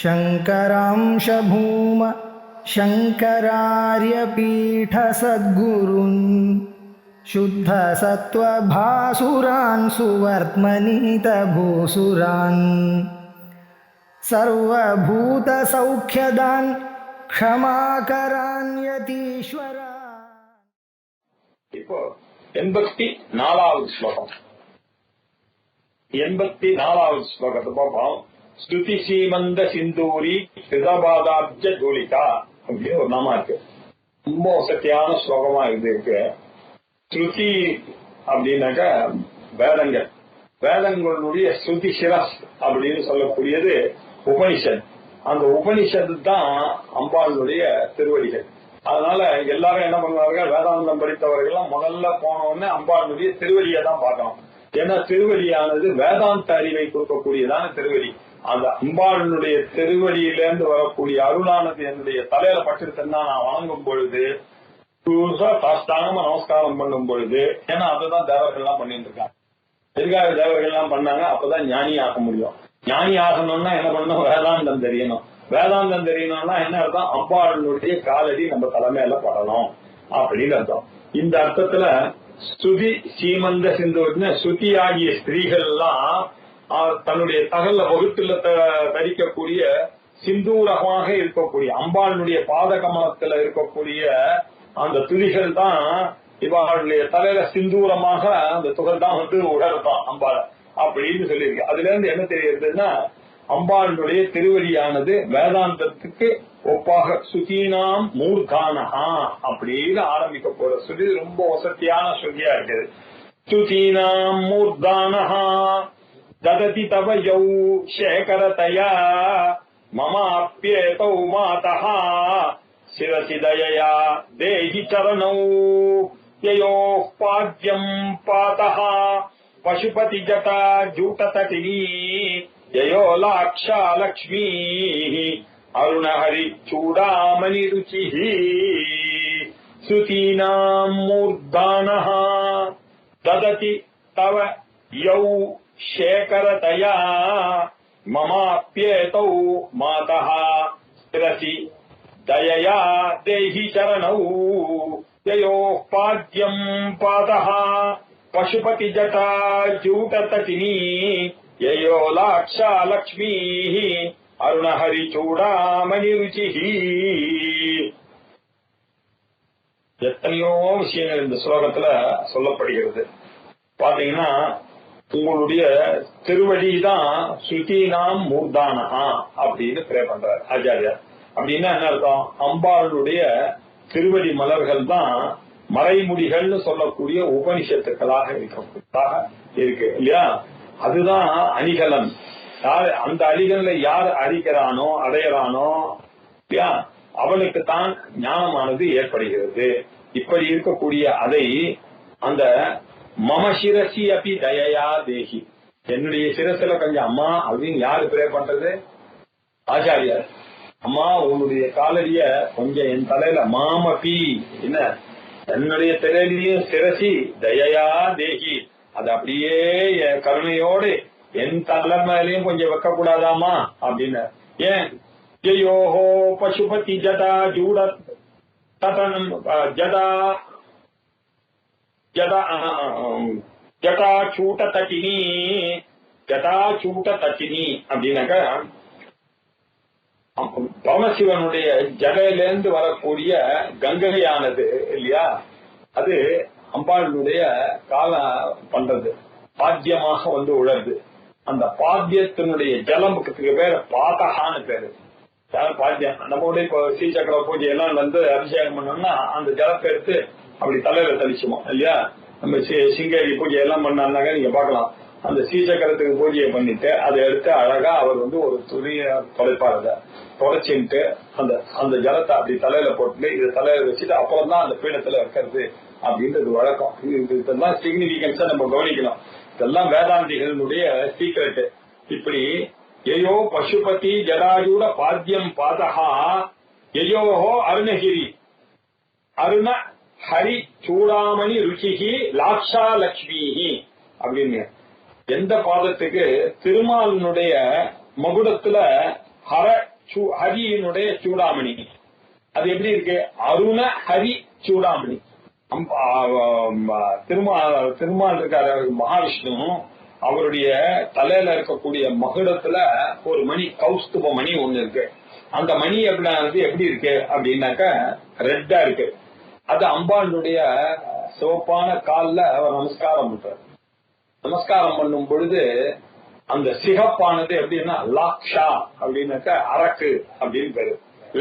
शङ्करांश भूम शङ्करार्यपीठसद्गुरून् शुद्धसत्त्वभासुरान् सुवर्त्मनीतभूसुरान् सर्वभूतसौख्यदान् क्षमाकरान् यतीश्वरान्. இப்போ 84வது ஸ்லோகம். 84வது ஸ்லோகத்தை பார்ப்போம். ஸ்ருதி சீமந்த சிந்தூரி கிருதபாதாப்ஜ ஜூலிகா அப்படின்னு ஒரு நாமா இருக்கு. ரொம்ப சத்தியான ஸ்லோகமா இருக்கு. ஸ்ருதி அப்படின்னாக்க வேதங்கள், வேதங்களுடைய ஸ்ருதி சிரஸ் அப்படின்னு சொல்லக்கூடியது உபனிஷத். அந்த உபனிஷத்து தான் அம்பாளுடைய திருவடிகள். அதனால எல்லாரும் என்ன பண்ணுவார்கள், வேதாந்தம் படித்தவர்கள் முதல்ல போனோடனே அம்பாளுடைய திருவடியை தான் பார்க்கணும். ஏன்னா திருவடியானது வேதாந்த அறிவை கொடுக்கக்கூடியதான திருவடி. அந்த அம்பாளுடைய திருவடியிலிருந்து வரக்கூடிய அருளானது என்னுடைய தலையில பட்டிருக்குன்னா நான் வணங்கும் பொழுது சாஷ்டாங்கமா நமஸ்காரம் பண்ணும் பொழுது, ஏன்னா அதுதான் தேவர்கள்லாம் பண்ணிட்டு இருக்காங்க. எதுக்காக தேவர்கள்லாம் பண்ணாங்க? அப்பதான் ஞானி ஆக முடியும். ஞானி ஆகணும்னா என்ன பண்ணணும்? வேதாந்தம் தெரியணும். வேதாந்தம் தெரியணும்னா என்ன அர்த்தம்? அம்பாளுடைய காலடி நம்ம தலைமையில படணும் அப்படின்னு அர்த்தம். இந்த அர்த்தத்துல ஸ்ருதி சீமந்த சிந்து ஸ்ருதி ஆகிய ஸ்திரீகள் எல்லாம் தன்னுடைய தகல்ல வகுத்துல தரிக்கக்கூடிய சிந்தூரமாக இருக்கக்கூடிய அம்பாளுடைய பாத கமலத்துல இருக்கக்கூடிய அந்த துளிகள் தான் இவர்களுடைய தலையில சிந்தூரமாக அந்த துகள் தான் உடற்தான் அம்பாள அப்படின்னு சொல்லியிருக்கு. அதுல இருந்து என்ன தெரியுதுன்னா, அம்பாளுடைய திருவடியானது வேதாந்தத்துக்கு ஒப்பாக சுதீனாம் மூர்தானஹா அப்படின்னு ஆரம்பிக்க போற ஸ்ருதி ரொம்ப வசதியான ஸ்ருதியா இருக்குது. சுதீனாம் மூர்தானஹா தததி தவ யௌ சேகரதயா மமாப்யேதௌ மாதஹா சிரசி தயயா தேஹி சரணௌ யயோः பாத்யம் பாதஹா பசுபதி ஜடா ஜூட்டதடினி யயோ லாக்ஷா லக்ஷ்மீ அருணஹரி சூடாமணி ருச்சிஹி சுதீனாம் மூர்தானஹா தததி தவ யௌ சேகரதயா மமாப்யேதௌ மாதஹ சிரசி தயயா தேஹி சரணௌ யயோः பாத்யம் பாதஹ பசுபதி ஜடா ஜூட்டதடினி யயோ லாக்ஷா லக்ஷ்மீ அருணஹரி சூடாமணி ருச்சிஹி. எத்தனையோ விஷயங்கள் இந்த ஸ்லோகத்துல சொல்லப்படுகிறது. பாத்தீங்கன்னா உங்களுடைய திருவடி தான் ஸ்ருதினாம் மூர்தானஹா அப்படின்னு பிரே பண்றார் ஆச்சாரியார். அப்படின்னா என்ன அர்த்தம்? அம்பாளுடைய திருவடி மலர்கள் தான் மறைமுடிகள்னு சொல்லக்கூடிய உபனிஷத்துக்களாக இருக்கு இல்லையா? அதுதான் அணிகலன். யார் அந்த அணிகள்ல யார் அறிகிறானோ அடையறானோ இல்லையா, அவனுக்கு தான் ஞானமானது ஏற்படுகிறது. இப்படி இருக்கக்கூடிய அதை அந்த மம சிரசி அப்படி தயயா தேகி, என்னுடைய சிரசுல கொஞ்சம் அம்மா அப்படின்னு யாரு பிரே பண்றது? ஆச்சாரியார். அம்மா உன்னுடைய காலடிய கொஞ்சம் என் தலையில மாமபி, என்ன என்னுடைய தலையிலையும் சிரசி தயயா தேகி, அது அப்படியே என் கருணையோடு என் தலைமையிலையும் கொஞ்சம் வைக்க கூடாதாமா அப்படின்னு. ஏன்? ஜயோஹோ பசுபதி ஜடா ஜூட ததனம் ஜடா ஜடா ஜடாச்சூட்ட தட்டினி ஜடாச்சூட்ட தட்டினி அப்படின்னாக்க பரமசிவனுடைய ஜடையிலிருந்து வரக்கூடிய கங்கையானது இல்லையா, அது அம்பாளுடைய கால பண்றது பாத்தியமாக உழருது. அந்த பாத்தியத்தினுடைய ஜலம்புக்கு பேர் பாத்தகான்னு பேரு. பாத்தியம் நம்மளுடைய இப்போ ஸ்ரீசக்கர பூஜை எல்லாம் அபிஷேகம் பண்ணோம்னா அந்த ஜலத்தை எடுத்து அப்படி தலையில தெளிச்சுமோ இல்லையா. நம்ம சிங்கேரி பூஜை எல்லாம் பண்ணாங்க, நீங்க பாக்கலாம். அந்த ஸ்ரீசக்கரத்துக்கு பூஜையை பண்ணிட்டு அதை எடுத்து அழகா அவர் ஒரு துணிய தொலைப்பார், அதை தொலைச்சின்ட்டு அந்த ஜலத்தை அப்படி தலையில போட்டு இதை தலையில வச்சுட்டு அப்புறம் தான் அந்த பீடத்துல வைக்கிறது அப்படின்றது வழக்கம். இதெல்லாம் சிக்னிபிகன்ஸா நம்ம கவனிக்கலாம். இதெல்லாம் வேதாந்திகளுடைய சீக்ரெட். இப்படி யயோ பசுபதி ஜடாஜூட பாத்தியம் பாதஹா யயோஹோ அருணகிரி அருண ஹரி சூடாமணி ருச்சிஹி லாக்ஷா லக்ஷ்மிஹி அப்படின்னு. எந்த பாதத்துக்கு திருமாலினுடைய மகுடத்துல ஹர ஹரியினுடைய சூடாமணி. அது எப்படி இருக்கு? அருண ஹரி சூடாமணி. திருமால் இருக்காரு மகாவிஷ்ணு, அவருடைய தலையில இருக்கக்கூடிய மகுடத்துல ஒரு மணி, கௌஸ்துப மணி ஒண்ணு இருக்கு. அந்த மணி எப்படி இருக்கு அப்படின்னாக்க ரெட்டா இருக்கு. அது அம்பாளுடைய சிவப்பான கால்ல அவர் நமஸ்காரம் பண்றாரு. நமஸ்காரம் பண்ணும் பொழுது அந்த சிகப்பானது எப்படின்னா லாக்ஷா அப்படின்னாக்க அரக்கு அப்படின்னு பேரு,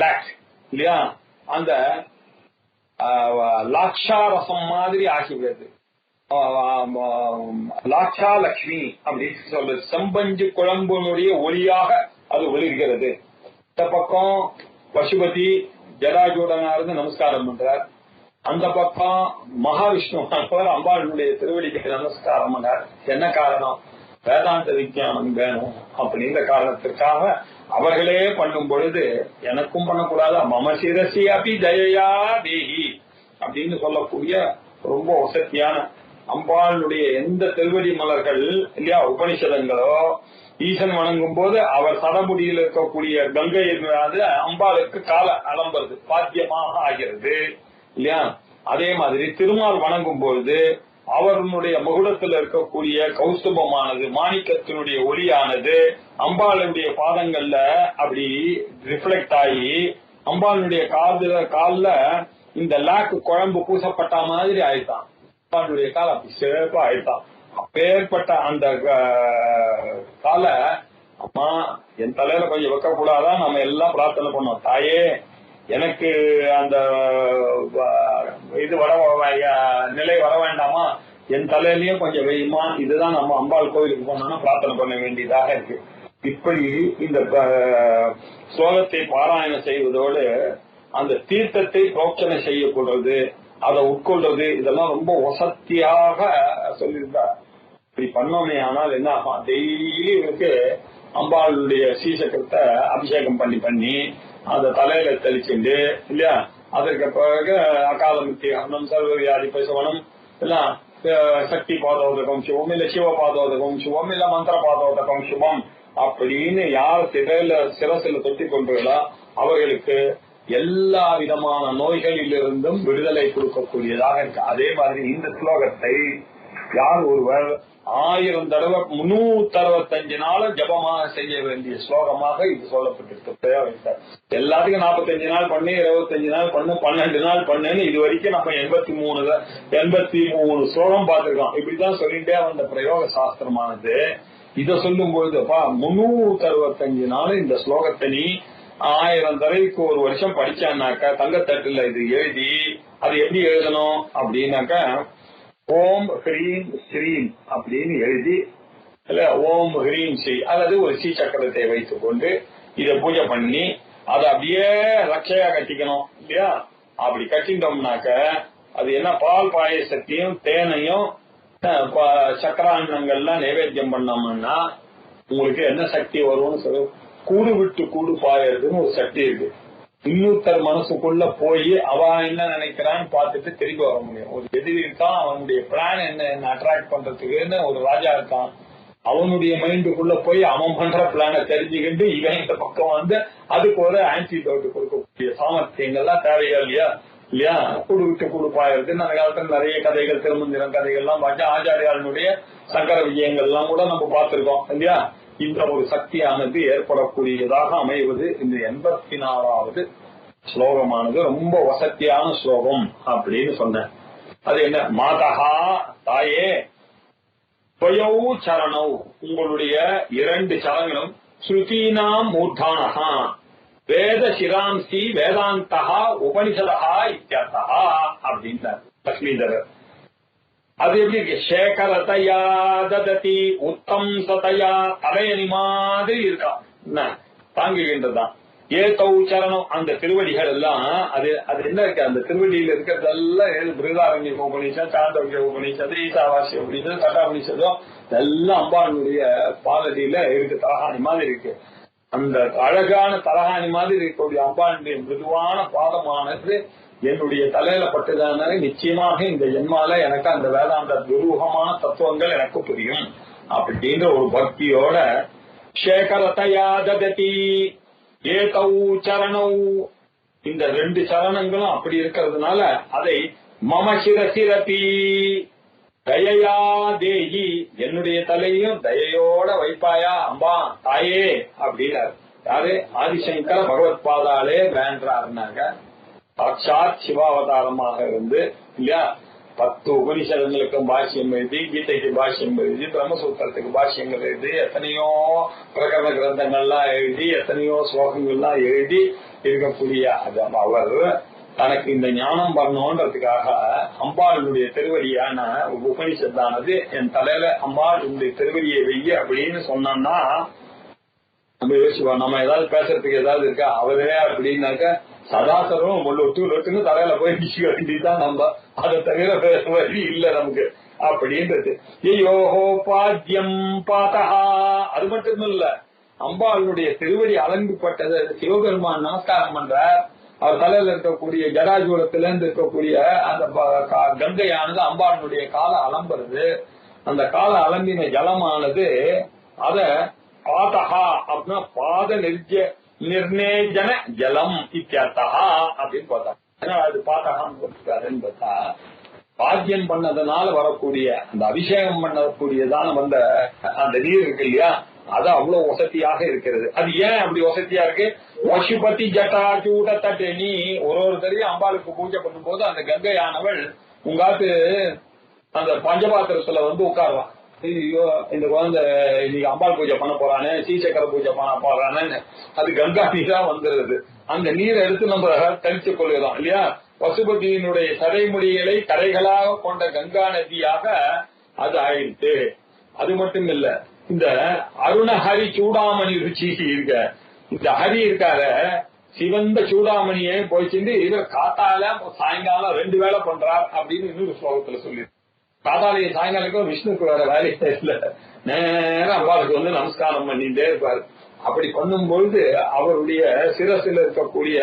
லாக் இல்லையா? அந்த லாக்ஷா ரசம் மாதிரி ஆகிவிடுது. லாக்ஷா லட்சுமி அப்படின்னு சொல்றது. செம்பஞ்சு குழம்புனுடைய ஒளியாக அது ஒளிர்கிறது. இந்த பக்கம் பசுபதி ஜடாஜூடனா இருந்து நமஸ்காரம் பண்றார். அந்த பக்கம் மகாவிஷ்ணு அம்பாளுடைய திருவடிக்கு நமஸ்காரம் பண்றார். என்ன காரணம்? வேதாந்த விஞ்ஞானம் வேணும் அப்படின்ற காரணத்திற்காக அவர்களே பண்ணும் பொழுது எனக்கும் பண்ணக்கூடாது. மம சிரசி அபி தயையா தேகி அப்படின்னு சொல்லக்கூடிய ரொம்ப வசதியான அம்பாளுடைய எந்த திருவடி மலர்கள் இல்லையா, உபனிஷதங்களோ ஈசன் வணங்கும் போது அவர் சடமுடியில் இருக்கக்கூடிய கங்கை அம்பாளுக்கு கால அலம்புறது பாத்தியமாக ஆகிறது இல்லையா? அதே மாதிரி திருமால் வணங்கும் பொழுது அவருடைய மகுடத்தில் இருக்கக்கூடிய கௌஸ்துபமானது, மாணிக்கத்தினுடைய ஒளியானது அம்பாளுடைய பாதங்கள்ல அப்படி ரிஃப்ளெக்ட் ஆகி அம்பாளுடைய கால்ல இந்த லாக்கு குழம்பு பூசப்பட்ட மாதிரி ஆயிட்டான். அம்பாளுடைய கால் அப்படி சிறப்பா ஆயிட்டான். அப்பேற்பட்ட அந்த காலை அம்மா என் தலையில கொஞ்சம் வைக்க கூடாதான் நம்ம எல்லாம் பிரார்த்தனை பண்ணோம். தாயே எனக்கு அந்த இது நிலை வர வேண்டாமா, என் தலையிலயும் கொஞ்சம் வெய்யுமா. இதுதான் நம்ம அம்பாள் கோயிலுக்கு போனோம்னா பிரார்த்தனை பண்ண வேண்டியதாக இருக்கு. இப்படி இந்த ஸ்லோகத்தை பாராயணம் செய்வதோடு அந்த தீர்த்தத்தை பிரோட்சனை செய்யக்கூடாது, அதை உட்கொள்றது, இதெல்லாம் ரொம்ப வசதியாக சொல்லியிருந்தார். இப்படி பண்ணோமே ஆனால் என்ன ஆகும்? டெய்லி இவருக்கு அம்பாளுடைய சீசக்கத்தை அபிஷேகம் பண்ணி அந்த தலையில தெளிச்சுண்டு இல்லையா, அதற்கு பிறகு அகாலமித்தி ஹனம் சர்வவியாதி பசவனம் எல்லாம் சக்தி பாதோதகம் சிவம் இல்ல சிவ பாதோதகம் சிவம் இல்ல மந்திர பாதோதகம் சிவம் அப்படின்னு யார் சிரசில தொட்டி கொண்டுகளோ அவர்களுக்கு எல்லா விதமான நோய்களிலிருந்தும் விடுதலை கொடுக்கக்கூடியதாக இருக்கு. அதே மாதிரி இந்த ஸ்லோகத்தை யார் ஒருவர் 1000 தடவை 365 நாள் ஜபமாக செய்ய வேண்டிய ஸ்லோகமாக இது சொல்லப்பட்டிருக்கு. எல்லாத்துக்கும் 45 நாள் பண்ணு, 25 நாள் பண்ணு, 12 நாள் பண்ணுன்னு இது வரைக்கும் நம்ம 83 ஸ்லோகம் பார்த்திருக்கோம். இப்படிதான் சொல்லிட்டே வந்த பிரயோக சாஸ்திரமானது இதை சொல்லும் பொழுதுப்பா 365 நாள் இந்த ஸ்லோகத்தை நீ 1000 தடவைக்கு ஒரு வருஷம் படிச்சான்னாக்கா தங்கத்தட்டுல இது எழுதி அது எப்படி எழுதணும் அப்படின்னாக்க ஓம் ஹ்ரீம் ஸ்ரீம் அப்படின்னு எழுதி இல்ல ஓம் ஹ்ரீம் ஸ்ரீ அல்லது ஒரு ஸ்ரீ சக்கரத்தை வைத்துக் கொண்டு இதை பூஜை பண்ணி அதை அப்படியே ரட்சையா கட்டிக்கணும் இல்லையா? அப்படி கட்டிட்டோம்னாக்க அது என்ன பால் பாயசத்தையும் தேனையும் சக்கரான்னங்கள்லாம் நைவேத்தியம் பண்ணோம்னா உங்களுக்கு என்ன சக்தி வரும்னு சொல்லு. கூடு விட்டு கூடு பாயறதுன்னு ஒரு சக்தி இருக்கு. இன்னொருத்தர் மனசுக்குள்ள போய் அவ என்ன நினைக்கிறான்னு பார்த்துட்டு திரும்பி வர முடியும். ஒரு எதிரி இருக்கான், அவனுடைய பிளான் என்ன அட்ராக்ட் பண்றதுக்குன்னு ஒரு ராஜா இருக்கான், அவனுடைய மைண்டுக்குள்ள போய் அவன் பண்ற பிளான தெரிஞ்சுக்கிட்டு இவன் இந்த பக்கம் வந்து அதுக்கு ஒரு ஆன்டிடோட் கொடுக்கக்கூடிய சாமர்த்தியங்கள்லாம் தேவையா இல்லையா? கூடு விட்டு கூடு பாயறதுன்னு அந்த காலத்துல நிறைய கதைகள், திருமந்திரம் கதைகள்லாம் பார்த்து ஆச்சாரியாளுடைய சங்கர விஜயங்கள்லாம் கூட நம்ம பார்த்திருக்கோம் இல்லையா? இந்த ஒரு சக்தியானது ஏற்படக்கூடியதாக அமைவது இந்த 84வது ஸ்லோகமானது ரொம்ப வசதியான ஸ்லோகம் அப்படின்னு சொன்னேன். அது என்ன? மாதா தாயே துவயௌ சரணௌ உங்களுடைய 2 சரணங்களும் ஸ்ருதீனாம் மூர்தானஹா வேத சிராம்சி வேதாந்தஹா உபனிஷதஹா இத்யர்த்தஹா அப்படின்றார் லக்ஷ்மிதரர். அது எப்படி இருக்கு? சேகரதையா தததி உத்தம் சதையா தலையணி மாதிரி இருக்கான், என்ன தாங்குகின்றதான். ஏதௌ சரணம் அந்த திருவடிகள் எல்லாம் அது என்ன இருக்கு? அந்த திருவடியில் இருக்கிறதெல்லாம் பிருதாரண்ய உபநிஷம், சாந்தோக்கிய உபநிஷது, ஈசாவாசிய உபநிஷம், கட்டாபனிஷதம் எல்லாம் அம்பாளுடைய பாதடியில இருக்கு. தலகாணி மாதிரி இருக்கு. அந்த அழகான தலகாணி மாதிரி இருக்கக்கூடிய அம்பாளுடைய மிருதுவான பாதமானது என்னுடைய தலையில பட்டுதான நிச்சயமாக இந்த ஜென்மால எனக்கு அந்த வேதாந்த துரூகமான தத்துவங்கள் எனக்கு புரியும் அப்படின்ற ஒரு பக்தியோட சேகரதையா தததி ஏதௌ சரணௌ இந்த 2 சரணங்களும் அப்படி இருக்கிறதுனால அதை மம சிரசிரபி தயையா தேகி என்னுடைய தலையும் தயையோட வைப்பாயா அம்பா தாயே அப்படின்னாரு. யாரு? ஆதிசங்கர பகவத் பாதாலே வேண்டாருனாங்க. சாட்சாத் சிவாவதாரமாக இருந்து இல்லையா 10 உபனிஷதங்களுக்கும் பாஷ்யம் எழுதி, கீதைக்கு பாஷ்யம் எழுதி, பிரம்மசூத்திரத்துக்கு பாஷ்யங்கள் எழுதி, எத்தனையோ பிரகரண கிரந்தங்கள்லாம் எழுதி, எத்தனையோ ஸ்லோகங்கள்லாம் எழுதி இருக்கக்கூடிய அவர் தனக்கு இந்த ஞானம் வரணும்ன்றதுக்காக அம்பாளுடைய திருவடியான உபனிஷத்தானது என் தலையில அம்பாள் இந்த திருவடியை வெய்ய அப்படின்னு சொன்னோம்னா நம்ம யோசிப்போம். நம்ம ஏதாவது பேசுறதுக்கு ஏதாவது இருக்கா? அவரே அப்படின்னாக்க சதாசரம் லொட்டுன்னு தலையில போய் நிக்க வேண்டிதான். நம்ம அதை தவிர வேற வழி இல்ல நமக்கு அப்படின்றது. ஐயோஹோ பாத்தியம் பாத்தஹா அது மட்டும் இல்ல, அம்பாளுடைய திருவடி அலங்குப்பட்டது சிவபெருமான் நமஸ்காரம் பண்றார். அவர் தலையில இருக்கக்கூடிய ஜடாஜூலத்துல இருந்து இருக்கக்கூடிய அந்த கங்கையானது அம்பாளுடைய கால அலம்புறது. அந்த கால அலம்பின ஜலமானது அத பாதகா அப்படின்னா பாத நிர்ணேஜன ஜலம் இத்தியர்த்தா அப்படின்னு பார்த்தா. அது பாத்தகான்னு போட்டுருக்காருன்னு பார்த்தா பாத்தியம் பண்ணதுனால வரக்கூடிய அந்த அபிஷேகம் பண்ணக்கூடியதான வந்த அந்த நீர் இருக்கு இல்லையா, அது அவ்வளவு வசதியாக இருக்கிறது. அது ஏன் அப்படி வசதியா இருக்கு? பசுபதி ஜட்டா சூட தட்டு நீ ஒருத்தரையும் அம்பாளுக்கு பூஜை பண்ணும் போது அந்த கங்கையானவள் உங்காத்து அந்த பஞ்சபாத்திரத்துல வந்து உட்காருவான். ஐயோ இந்த குழந்தை இன்னைக்கு அம்பாள் பூஜை பண்ண போறானே, சீசக்கர பூஜை பண்ண போறானேன்னு அது கங்கா நீரா வந்துருது. அந்த நீரை எடுத்து நம்ம தெளிச்சு கொள்கிறோம் இல்லையா. பசுபதியினுடைய சடைமுடிகளை கரைகளாக கொண்ட கங்கா நதியாக அது ஆயிடுச்சு. அது மட்டும் இல்ல, இந்த அருணஹரி சூடாமணி ருச்சி இருக்க இந்த ஹரி இருக்கார சிவந்த சூடாமணியை போயிட்டு இவர் காத்தால சாயங்காலம் 2 வேளை பண்றார் அப்படின்னு இன்னொரு ஸ்லோகத்துல சொல்லி காத்தாலையும் சாயங்காலக்கும் விஷ்ணுக்கு வேற வேலையே இல்ல, நேரம் அம்பாளுக்கு வந்து நமஸ்காரம் பண்ணிட்டே இருப்பாரு. அப்படி பண்ணும் பொழுது அவருடைய சிரசில் இருக்கக்கூடிய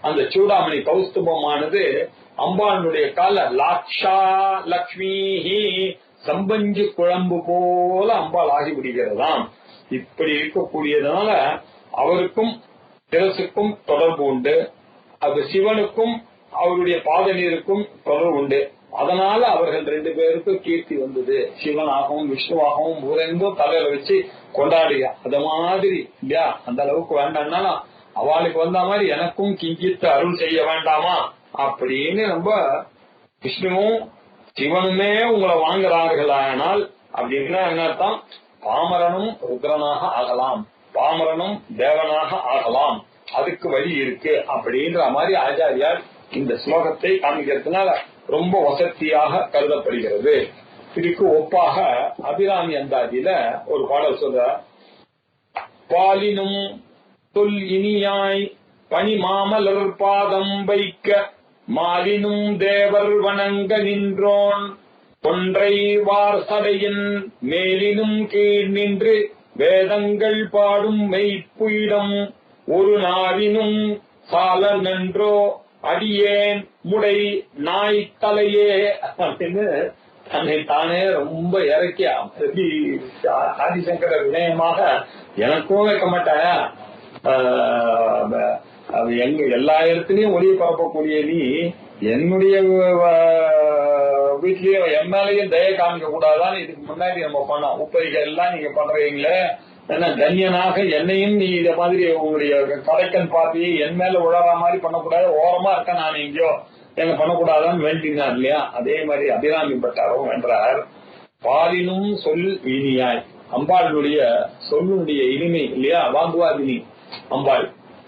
அந்த சூடாமணி கௌஸ்துபமானது அம்பாளுடைய கால லாக்ஷா லக்ஷ்மி சம்பஞ்சு குழம்பு போல அம்பாள் ஆகி விடுகிறதாம். இப்படி இருக்கக்கூடியதுனால அவருக்கும் சிரசுக்கும் தொடர்பு உண்டு. அது சிவனுக்கும் அவருடைய பாத நீருக்கும் தொடர்பு உண்டு. அதனால அவர்கள் 2 பேருக்கும் கீர்த்தி வந்தது. சிவனாகவும் விஷ்ணுவாகவும் ஊரெங்கும் தலையில வச்சு கொண்டாடுக. அத மாதிரி இல்லையா, அந்த அளவுக்கு வேண்டாம்னா அவளுக்கு வந்த மாதிரி எனக்கும் கிஞ்சித்து அருள் செய்ய வேண்டாமா அப்படின்னு நம்ம விஷ்ணுவும் சிவனுமே உங்களை வாங்குறார்களானால் அப்படின்னா என்ன அர்த்தம்? பாமரனும் ருத்ரனாக ஆகலாம், பாமரனும் தேவனாக ஆகலாம், அதுக்கு வழி இருக்கு அப்படின்ற மாதிரி ஆச்சாரியார் இந்த ஸ்லோகத்தை காமிக்கிறதுனால ரொம்ப வசதியாக கருதப்படுகிறது. இதுக்கு ஒப்பாக அபிராமி அந்தாதியில ஒரு பாடல் சொல்ற, பாலினும் தொல் இனியாய் பனி மாமலர் பாதம் வைக்க மாலினும் தேவர் வணங்க நின்றோன் கொன்றை வார்சடையின் மேலினும் கீழ் நின்று வேதங்கள் பாடும் மெய்ப்புயிடம் ஒரு நாவினும் சால நன்றோ அடியேன் முடை நாய் தலையே அப்படின்னு தன்னை தானே ரொம்ப இறக்கியா ஆதிசங்கர வினயமாக எனக்கும் வைக்க மாட்டேன், எங்க எல்லா இடத்துலயும் ஒளியை பரப்பக்கூடிய நீ என்னுடைய வீட்லயும் என் மேலையும் தய காமிக்க கூடாதான்னு இதுக்கு முன்னாடி நம்ம பண்ணோம். உப்பரிகள் எல்லாம் நீங்க பண்றீங்களே, ஏன்னா கண்ணியனாக என்னையும் நீ இத மாதிரி உங்களுடைய கடைக்கன் பார்த்து என் மேல உழற மாதிரி பண்ணக்கூடாது, ஓரமா இருக்க நான் எங்கேயோ எங்க பண்ணக்கூடாதான்னு வேண்டினார் இல்லையா. அதே மாதிரி அபிராமி பட்டாரும் வென்றார். பாலினும் சொல் இனியாய் அம்பாளுடைய சொல்லுடைய இனிமை இல்லையா, வாங்குவாதினி அம்பாள்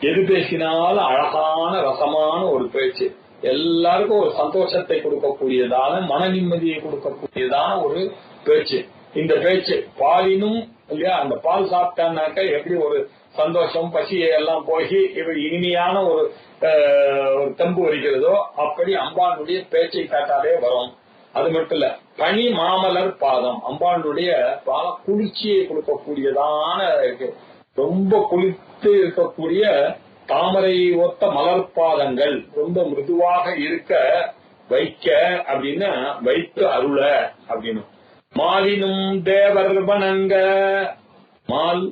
எது பேசினாலும் அழகான ரசமான ஒரு பேச்சு, எல்லாருக்கும் ஒரு சந்தோஷத்தை கொடுக்கக்கூடியதான மன நிம்மதியை கொடுக்கக்கூடியதான ஒரு பேச்சு. இந்த பேச்சு பாலினும் இல்லையா, அந்த பால் சாப்பிட்டான்னாக்க எப்படி ஒரு சந்தோஷம் பசியை எல்லாம் போய் இது இனிமையான ஒரு தெம்பு வருகிறதோ அப்படி அம்பாளுடைய பேச்சை காட்டாலே வரும். அது மட்டும் இல்ல, பனி மாமலர் பாதம் அம்பாளுடைய பால குளிர்ச்சியை கொடுக்கக்கூடியதான இருக்கு. ரொம்ப குளிர்த்து இருக்கக்கூடிய தாமரை ஒத்த மலர் பாதங்கள் ரொம்ப மிருதுவாக இருக்க வைக்க அப்படின்னா வைத்து அருள அப்படின்னு. மாலினும் தேவர் வணங்க மால்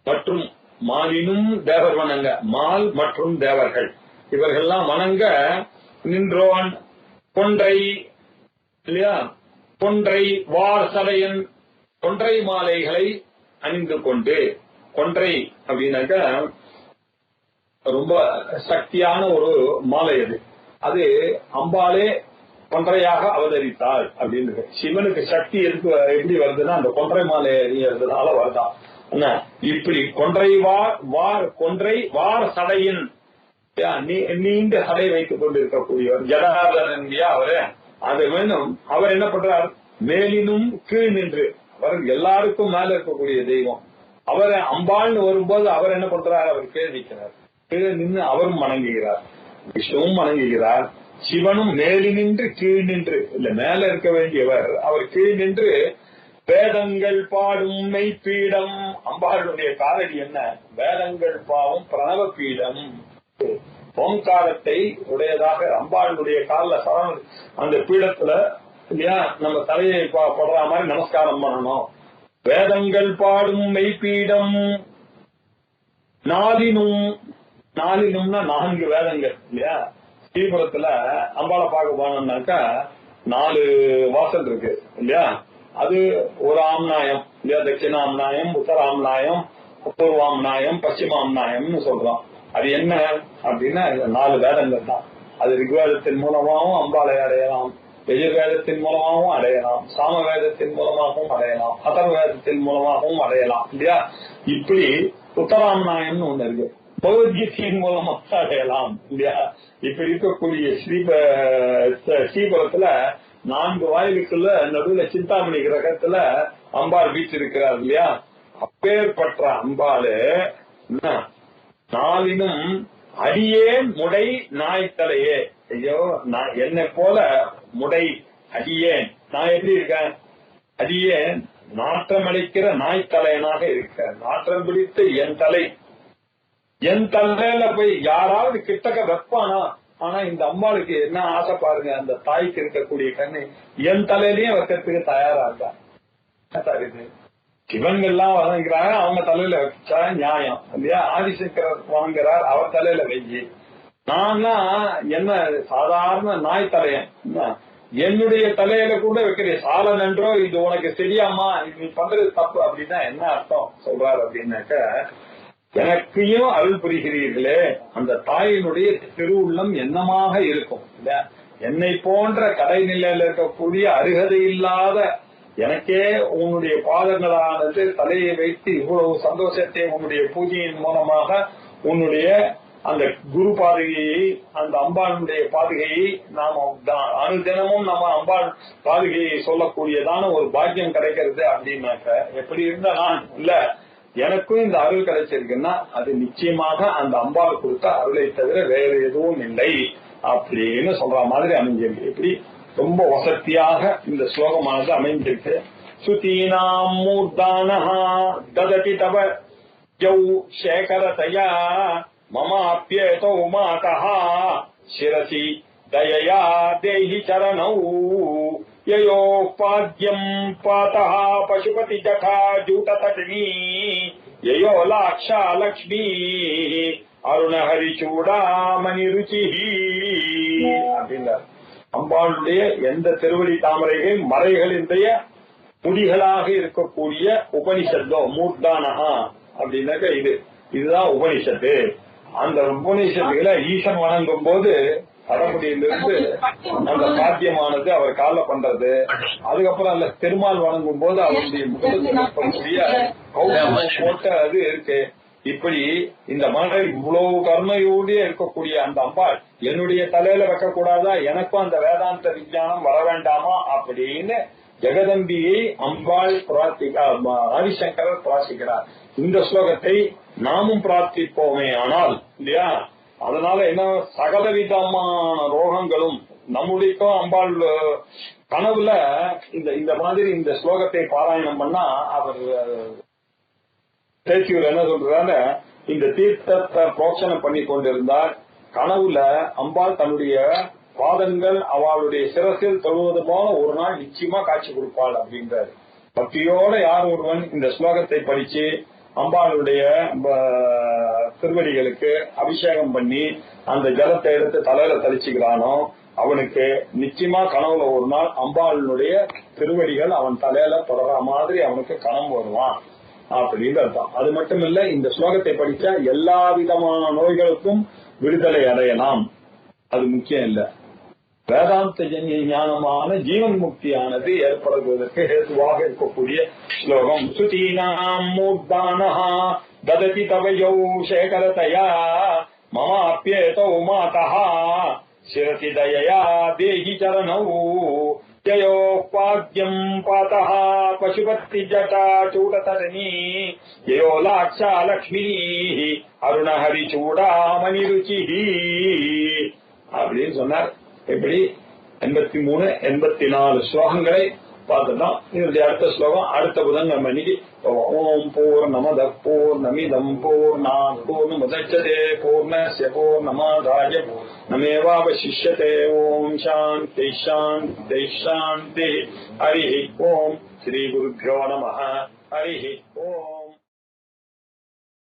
மற்றும் மாலினும் தேவர் வணங்க, மால் மற்றும் தேவர்கள் இவர்கள்லாம் வணங்க நின்றோன் கொன்றை இல்லையா, கொன்றை வார் சடையன், கொன்றை மாலைகளை அணிந்து கொண்டு. கொன்றை அப்படின்னாக்க ரொம்ப சக்தியான ஒரு மாலை அது. அது அம்பாலே கொன்றையாக அவதரித்தாள் அப்படின்னு. சிவனுக்கு சக்தி எதுக்கு எப்படி வருதுன்னா அந்த கொன்றை மாலை அறியறதுனால வருதான். இப்படி கொன்றை கொன்றை வார் சடையின், நீண்ட சடை வைத்துக் கொண்டிருக்கக்கூடியவர் ஜடாதரன் அவரு. அது வேணும். அவர் என்ன பண்றார், மேலினும் கீழ் நின்று, அவர் எல்லாருக்கும் மேல இருக்கக்கூடிய தெய்வம். அவரை அம்பாள்னு வரும்போது அவர் என்ன பண்றார், அவர் கீழ் நிற்கிறார். கீழே நின்று அவரும் வணங்குகிறார், விஷ்ணுவும் வணங்குகிறார். சிவனும் மேலி நின்று கீழ் நின்று, இல்ல மேல இருக்க வேண்டியவர் அவர் கீழ் நின்று வேதங்கள் பாடும் மெய்ப்பீடம். அம்பாளுடைய காலடி என்ன, வேதங்கள் பாவும் பிரணவ பீடம், ஓங்காரத்தை உடையதாக அம்பாளுடைய கால சரண அந்த பீடத்துல இல்லையா நம்ம தலையை படுற மாதிரி நமஸ்காரம் பண்ணணும். வேதங்கள் பாடும் மெய்ப்பீடம் நாலினும்னா 4 வேதங்கள் இல்லையா. ஸ்ரீபுரத்துல அம்பாளை பார்க்க போனோம்னாக்கா 4 வாசல் இருக்கு இல்லையா. அது ஒரு ஆம்நாயம் இல்லையா, தட்சிணாம்நாயம், உத்தராம்நாயம், பூர்வாம்நாயம், பশ্চিமாம்நாயம்னு சொல்றோம். அது என்ன அப்படின்னா 4 வேதங்கள் தான். அது ரிக்வேதத்தின் மூலமாகவும் அம்பாளை அடையலாம், எஜுர்வேதத்தின் மூலமாகவும் அடையலாம், சாம வேதத்தின் மூலமாகவும் அடையலாம், அதர்வ வேதத்தின் மூலமாகவும் அடையலாம் இல்லையா. இப்படி உத்தராம்நாயம்னு ஒண்ணு இருக்கு, பகவத்கீதையின் மூலமாக அடையலாம் இல்லையா. இப்படி இருக்கக்கூடிய ஸ்ரீபுரத்துல 4 வாயிலுக்குள்ள நடுவுல சிந்தாமணி கிரகத்துல அம்பாள் வீற்றிருக்கிறார் இல்லையா. அப்பேற்பட்ட அம்பாளு நாளினும் அடியே முடை நாய்த்தலையே. ஐயோ, நான் என்னை போல முடை அடியேன், நான் எப்படி இருக்கேன், அடியேன் நாற்றமளிக்கிற நாய்த்தலையனாக இருக்கேன். நாற்றம் பிடித்து என் தலையில போய் யாராவது கிட்டக்க வைப்பானா. ஆனா இந்த அம்பாளுக்கு என்ன ஆசை பாருங்க, அந்த தாய்க்கு இருக்கக்கூடிய கண்ணு என் தலையிலயும் வைக்கிறதுக்கு தயாரா இருக்கா. சிவன்கள்லாம் வணங்குறாங்க, அவங்க தலையில வச்சா நியாயம் இல்லையா. ஆதிசங்கரர் வணங்குறார், அவர் தலையில வெய்யி. நான்னா என்ன சாதாரண நாய் தலையன், என்னுடைய தலையில கூட வைக்கிற சால நன்றோ, இது உனக்கு சரியாமா, நீ பண்றது தப்பு அப்படின்னா என்ன அர்த்தம் சொல்றாரு அப்படின்னாக்க, எனக்கையும் அருள் புரிகிறீர்களே, அந்த தாயினுடைய திருவுள்ளம் என்னமாக இருக்கும் இல்லையா. என்னை போன்ற கடைநிலையில இருக்கக்கூடிய அருகதை இல்லாத எனக்கே உன்னுடைய பாதங்களானது தலையை வைத்து இவ்வளவு சந்தோஷத்தை உன்னுடைய பூஜையின் மூலமாக உன்னுடைய அந்த குரு பாதுகையை, அந்த அம்பாளுடைய பாதுகையை நாம அனுதினமும் நம்ம அம்பாள் பாதுகையை சொல்லக்கூடியதான ஒரு பாக்கியம் கிடைக்கிறது அப்படின்னாக்க, எப்படி இருந்தா நான் இல்ல எனக்கும் இந்த அருள் கிடைச்சிருக்குன்னா அது நிச்சயமாக அந்த அம்பாள் கொடுத்த அருளை தவிர வேற எதுவும் இல்லை அப்படின்னு சொல்ற மாதிரி அமைஞ்சிருக்கு. இப்படி ரொம்ப வசதியாக இந்த ஸ்லோகமானது அமைஞ்சிருக்கு. சுதீனாம் மூர்தானஹா தததி தவ ஜௌ சேகரதயா மமாப்யேதோ மாதஹா சிரசி தயயா தேஹி சரணௌ யயோ பாத்யம் பாதஹ பசுபதி ஜகா ஜூடதட்னி யயோ லாக்ஷா லக்ஷ்மி அருணஹரி சூடாமணி ருச்சிஹி அப்படின்னார். அம்பாளுடைய எந்த திருவடி தாமரைகள் மறைகளினுடைய முடிகளாக இருக்கக்கூடிய உபனிஷத்தோ மூர்தானஹா அப்படின்னாக்க இதுதான் உபனிஷத்து. அந்த உபனிஷத்துகளை ஈசன் வணங்கும் போது கடமுடியிலிருந்து அந்த சாத்தியமானது அவர் கால பண்றது. அதுக்கப்புறம் அந்த பெருமாள் வணங்கும் போது அவருடைய முகத்தில் போட்ட அது இருக்கு. இப்படி இந்த மலை இவ்வளவு கருணையோடு இருக்கக்கூடிய அந்த அம்பாள் என்னுடைய தலையில வைக்க கூடாதா, எனக்கும் அந்த வேதாந்த விஞ்ஞானம் வர வேண்டாமா அப்படின்னு ஜெகதம்பியை அம்பாள் ஆதிசங்கரர் பிரார்த்திக்கிறார். இந்த ஸ்லோகத்தை நாமும் பிரார்த்திப்போமே ஆனால் இல்லையா. அதனால என்ன, சகலவிதமான ரோகங்களும் நம்முடையக்கும் அம்பாள் கனவுல இந்த மாதிரி இந்த ஸ்லோகத்தை பாராயணம் பண்ணா அவர் பேச்சியூர் என்ன சொல்றாரு, இந்த தீர்த்தத்தை புரோக்ஷனம் பண்ணி கொண்டிருந்தார். கனவுல அம்பாள் தன்னுடைய பாதங்கள் அவளுடைய சிரசில் தொழுவது போல ஒரு நாள் நிச்சயமா காட்சி கொடுப்பாள் அப்படின்றாரு. பக்தியோட யார் ஒருவன் இந்த ஸ்லோகத்தை படிச்சு அம்பாளுடைய திருவடிகளுக்கு அபிஷேகம் பண்ணி அந்த ஜலத்தை எடுத்து தலையில தெளிச்சுக்கிறானோ அவனுக்கு நிச்சயமா கனவுல ஒரு நாள் அம்பாளுடைய திருவடிகள் அவன் தலையில தொடர மாதிரி அவனுக்கு கனவு வருவான் அப்படின்னு அர்த்தம். அது மட்டும் இல்ல, இந்த ஸ்லோகத்தை படிச்சா எல்லா விதமான நோய்களுக்கும் விடுதலை அடையலாம். அது முக்கியம் இல்ல, வேதாந்த ஜன்ய ஞானமான ஜீவன் முக்தியானது ஏற்படுவதற்கு ஹேதுவாக இருக்கக்கூடிய ஸ்லோகம். சுதீனாம் மூர்தானஹா தததி தவயௌ சேகரதயா மமாப்யேதௌ மாதஹா சிரசி தயயா தேஹி சரணௌ ஜயோ பாக்யம் பாதஹ பசுபத்தி ஜட்டா சூடதரணி ஜயோ லாட்சா லக்ஷ்மி அருணஹரி சூடாமணி ருச்சி அப்படின்னு சொன்னார். எப்படி 83, 84 ஸ்லோகங்களை பார்த்துட்டோம். இதனுடைய அடுத்த ஸ்லோகம் அடுத்த புதன்கிழமை அன்னைக்கு. ஓம் பூர்ணமத பூர்ணமிதம் பூர்ணாத் பூர்ணமுதச்யதே பூர்ணஸ்ய பூர்ணமாதாய பூர்ணமேவாவசிஷ்யதே. ஓம் சாந்தி சாந்தி சாந்தி. ஹரி ஓம். ஸ்ரீ குருभ्यो நமः. ஹரி